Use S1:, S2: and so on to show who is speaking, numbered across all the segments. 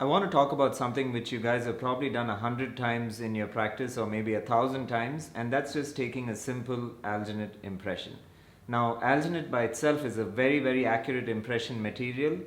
S1: I want to talk about something which you guys have probably done 100 times in your practice or maybe 1,000 times, and that's just taking a simple alginate impression. Now, alginate by itself is a very accurate impression material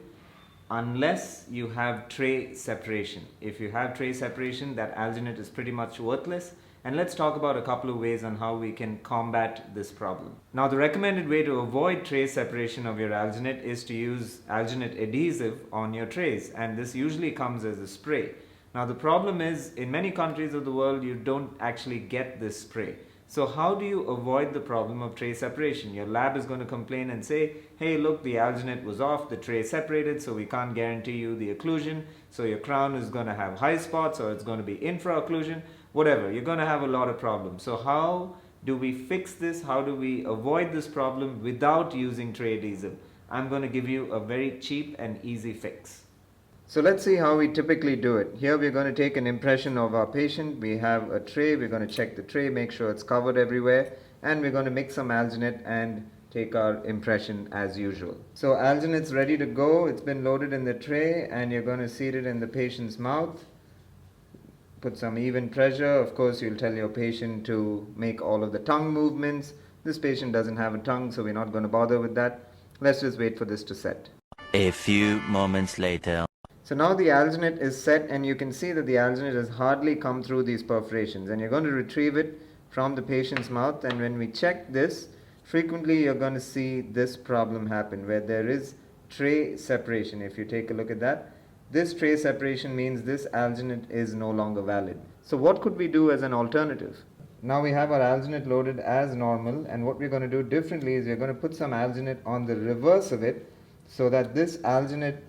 S1: unless you have tray separation. If you have tray separation, that alginate is pretty much worthless. And let's talk about a couple of ways on how we can combat this problem. Now, the recommended way to avoid tray separation of your alginate is to use alginate adhesive on your trays, and this usually comes as a spray. Now, the problem is in many countries of the world you don't actually get this spray. So how do you avoid the problem of tray separation? Your lab is going to complain and say, hey, look, the alginate was off, the tray separated, so we can't guarantee you the occlusion. So your crown is going to have high spots, or it's going to be infra-occlusion, whatever. You're going to have a lot of problems. So how do we fix this? How do we avoid this problem without using tray adhesive? I'm going to give you a very cheap and easy fix. So let's see how we typically do it. Here we're going to take an impression of our patient. We have a tray. We're going to check the tray, make sure it's covered everywhere, and we're going to mix some alginate and take our impression as usual. So alginate's ready to go. It's been loaded in the tray, and you're going to seat it in the patient's mouth. Put some even pressure. Of course, you'll tell your patient to make all of the tongue movements. This patient doesn't have a tongue, so we're not going to bother with that. Let's just wait for this to set.
S2: A few moments later.
S1: So now the alginate is set, and you can see that the alginate has hardly come through these perforations, and you're going to retrieve it from the patient's mouth. And when we check this, frequently you're going to see this problem happen where there is tray separation. If you take a look at that, this tray separation means this alginate is no longer valid. So what could we do as an alternative? Now we have our alginate loaded as normal, and what we're going to do differently is we're going to put some alginate on the reverse of it so that this alginate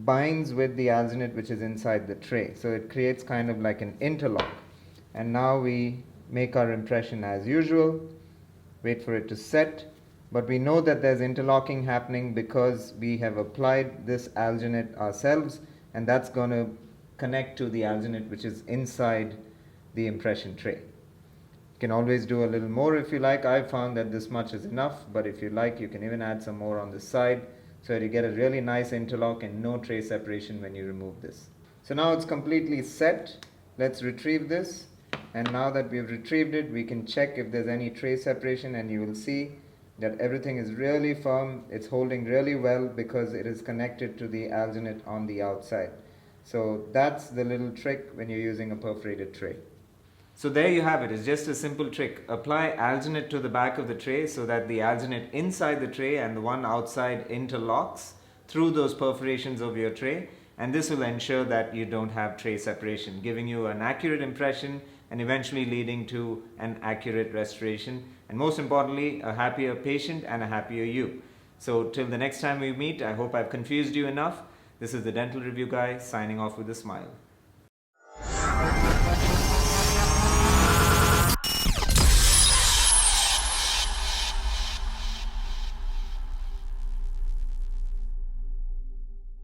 S1: binds with the alginate which is inside the tray. So it creates kind of like an interlock. And now we make our impression as usual, wait for it to set. But we know that there's interlocking happening because we have applied this alginate ourselves, and that's going to connect to the alginate which is inside the impression tray. You can always do a little more if you like. I've found that this much is enough, but if you like, you can even add some more on the side so that you get a really nice interlock and no tray separation when you remove this. So now it's completely set. Let's retrieve this, and now that we've retrieved it, we can check if there's any tray separation, and you will see that everything is really firm. It's holding really well because it is connected to the alginate on the outside. So that's the little trick when you're using a perforated tray. So there you have it. It's just a simple trick. Apply alginate to the back of the tray so that the alginate inside the tray and the one outside interlocks through those perforations of your tray, and this will ensure that you don't have tray separation, giving you an accurate impression and eventually leading to an accurate restoration, and most importantly, a happier patient and a happier you. So till the next time we meet, I hope I've confused you enough. This is the Dental Review Guy signing off with a smile.